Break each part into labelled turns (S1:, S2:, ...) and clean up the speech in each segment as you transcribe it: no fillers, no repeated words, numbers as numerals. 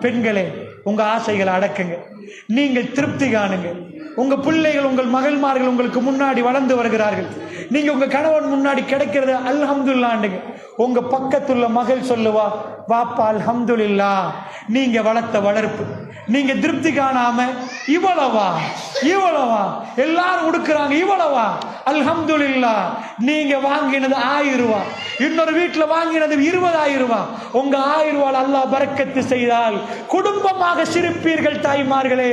S1: பெண்களே, உங்க ஆசைகளை அடக்குங்க, நீங்கள் திருப்தி காணுங்க. உங்க பிள்ளைகள், உங்கள் மகள்மார்கள் உங்களுக்கு முன்னாடி வளர்ந்து வருகிறார்கள். நீங்க உங்க கணவன் முன்னாடி கிடைக்கிறது அல்ஹம்துலில்லாஹ்ங்க. உங்க பக்கத்துள்ள மகள் சொல்லுவா, வாப்பா அல்ஹம்துலில்லாஹ், நீங்க வளர்த்த வளர்ப்பு. நீங்க திருப்தி காணாம இவ்வளவா இவ்வளவா எல்லாரும் உடுக்குறாங்க, இவ்வளவா அல்ஹம்துலில்லாஹ். நீங்க வாங்கினது 1000 ரூபாய், இன்னொரு வீட்டுல வாங்கினது 20,000 ரூபாய். உங்க 1000 ரூபாய் அல்லாஹ் பரக்கத்து செய்தால் குடும்பமாக சிரிப்பீர்கள். தாய்மார்களே,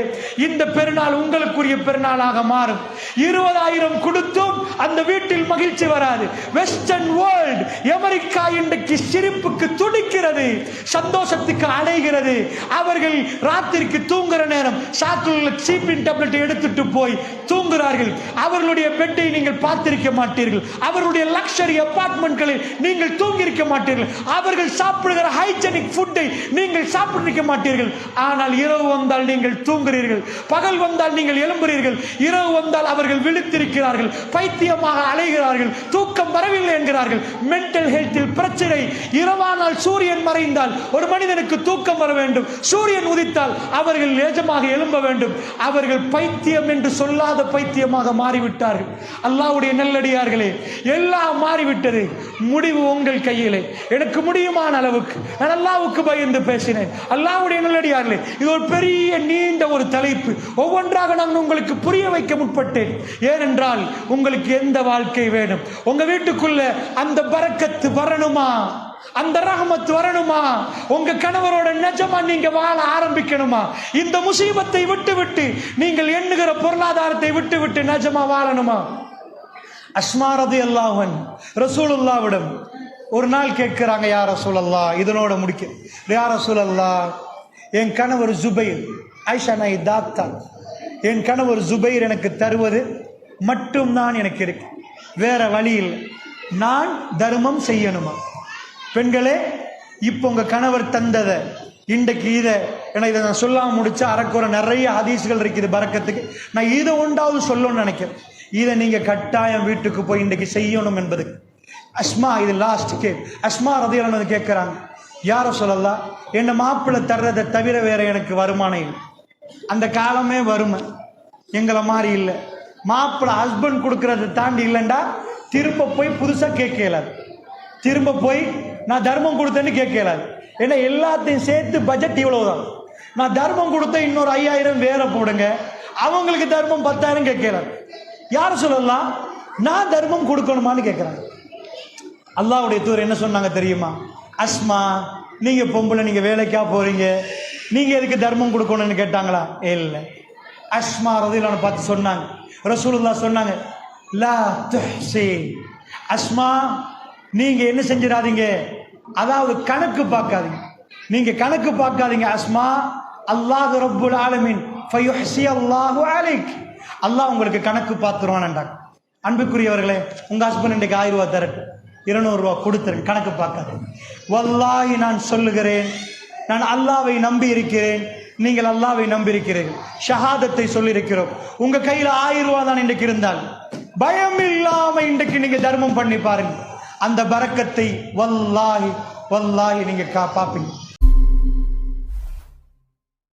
S1: இந்த பெருநாள் உங்களுக்குரிய பெருநாளாக மாறும். 20,000 கொடுத்தும் அந்த வீட்டில் மகிழ்ச்சி வராது. வெஸ்டர்ன் வேர்ல்ட், அமெரிக்கா இன்றைக்கு சிரிப்புக்கு துடிக்கிறது, சந்தோஷத்துக்கு அடைகிறது. அவர்கள் ராத்திரிக்கு தூங்குற நேரம் சாக்குள்ள சீப்பின் டேப்லெட் எடுத்துட்டு போய் தூங்குகிறார்கள். அவர்களுடைய பெட்டை நீங்கள் பார்த்திருக்க மாட்டீர்கள். அவர்களுடைய லக்ஸரி அபார்ட்மெண்ட்களில் நீங்கள் தூங்கியிருக்க மாட்டீர்கள். அவர்கள் சாப்பிடுகிற ஹைஜெனிக் ஃபுட்டை நீங்கள் சாப்பிட்டிருக்க மாட்டீர்கள். ஆனால் இரவு வந்தால் நீங்கள் தூங்குகிறீர்கள், பகல் வந்தால் நீங்கள் எழும்புகிறீர்கள். இரவு வந்தால் அவர்கள் விழித்திருக்கிறார்கள், பைத்தியமாக அலைகிறார்கள், தூக்கம் வரவில்லை என்கிறார்கள். மென்டல் ஹெல்த்தில் பிரச்சனை. இரவானால் சூரியன் மறைந்தால் ஒரு மனிதனுக்கு தூக்கம் வர வேண்டும், சூரியன் உதித்தால் அவர்கள் நிஜமாக எழும்ப வேண்டும். அவர்கள் பைத்தியம் என்று சொல்லாத பைத்தியமாக மாறிவிட்டார்கள். அல்லாஹ்வுடைய நல்லடியார்களே, எல்லாம் மாறிவிட்டது. முடிவு உங்கள் கையிலே. எனக்கு முடியுமான அளவுக்கு நான் அல்லாஹ்வுக்கு பயந்து பேசினேன். அல்லாஹ்வுடைய நல்லடியார்களே, இது ஒரு பெரிய நீண்ட ஒரு தலைப்பு. ஒவ்வொன்றாக நான் உங்களுக்கு புரிய வைக்க முற்பட்டேன். ஏனென்றால் உங்களுக்கு எந்த வாழ்க்கை வேணும்? உங்க வீட்டுக்குள்ள அந்த பரக்கத்து வரணுமா? அந்த ரஹமத் வரணுமா? உங்க கணவரோட நிஜமா நீங்க வாழ ஆரம்பிக்கணுமா? இந்த முசீபத்தை விட்டு நீங்கள் எண்ணுகிற பொருளாதாரத்தை விட்டு நிஜமா வாழணுமா? அஸ்மா ரலியல்லாஹு அன்ஹா ரசூலுல்லாஹ்விடம் ஒரு நாள் கேட்கிறாங்க, யா ரசூலல்லாஹ், இதனோட முடிக்க, யா ரசூலல்லாஹ், என் கணவர் ஜுபைர், ஆயிஷா நாயி தாத்தா, என் கணவர் ஜுபைர் எனக்கு தருவது மட்டும்தான் எனக்கு இருக்கு, வேற வழி இல்லை. நான் தர்மம் செய்யணுமா? பெண்களே, இப்போ உங்க கணவர் தந்ததை இன்றைக்கு இதை நான் சொல்லாம முடிச்சா அறக்குற நிறைய ஹதீஸ்கள் இருக்குது பரக்கத்துக்கு. நான் இதை ஒன்றாவது சொல்லணும்னு நினைக்கிறேன். இதை நீங்க கட்டாயம் வீட்டுக்கு போய் இன்றைக்கு செய்யணும் என்பது. அஸ்மா, இது லாஸ்ட் அஸ்மா ரலியல்லாஹு அன்ஹா கேட்கிறாங்க, யா ரசூலல்லாஹ், என்ன மாப்பிள்ளை தர்றதை தவிர வேற எனக்கு வருமானம் இல்லை. அந்த காலமே வறுமை, எங்களை மாதிரி இல்லை. மாப்பிள்ளை ஹஸ்பண்ட் கொடுக்கறதை தாண்டி இல்லைண்டா திரும்ப போய் புதுசா கேட்கலாது, திரும்ப போய் நான் தர்மம் கொடுத்தேன்னு கேட்கலாது. ஏன்னா எல்லாத்தையும் சேர்த்து பட்ஜெட் இவ்வளவுதான். நான் தர்மம் கொடுத்த இன்னொரு 5000 வேற போடுங்க, அவங்களுக்கு தர்மம் 10,000 கேட்கலாம். யார் சொல்லலாம், நான் தர்மம் கொடுக்கணுமான்னு கேட்கிறாங்க. அல்லாஹ்வுடைய தூதர் என்ன சொன்னாங்க தெரியுமா? அஸ்மா, நீங்க பொம்பளை, நீங்க வேலைக்கா போறீங்க, நீங்க எதுக்கு தர்மம் கொடுக்கணும்னு கேட்டாங்களா? இல்லை. அஸ்மா ரலியல்லாஹு அன்ஹா பார்த்து சொன்னாங்க, ரசூலுல்லாஹ் சொன்னாங்க, லா துஹ்சி, அஸ்மா, நீங்க என்ன செஞ்சிடாதீங்க, அதாவது கணக்கு பார்க்காதீங்க, நீங்க கணக்கு பார்க்காதீங்க அஸ்மா. அல்லாஹ் ரப்புல் ஆலமீன் ஃபயுஹ்சி அல்லாஹு அலைக், அல்லாஹ் உங்களுக்கு கணக்கு பார்த்துருவான்டா. அன்புக்குரியவர்களே, உங்க ஹஸ்பண்ட் இன்றைக்கு 1000 ரூபாய் தரட்டு, 200 ரூபாய் கொடுத்துருங்க, கணக்கு பார்க்காதீங்க. வல்லாஹி நான் சொல்லுகிறேன், நான் அல்லாஹ்வை நம்பி இருக்கிறேன், நீங்கள் அல்லாஹ்வை நம்பி இருக்கிறீர்கள், ஷஹாதத்தை சொல்லியிருக்கிறோம். உங்க கையில 1000 ரூபாய் தான் இன்றைக்கு இருந்தால் பயம் இல்லாம இன்றைக்கு நீங்க தர்மம் பண்ணி பாருங்க, அந்த பரக்கத்தை வல்லாஹி வல்லாஹி நீங்க பார்ப்பீங்க.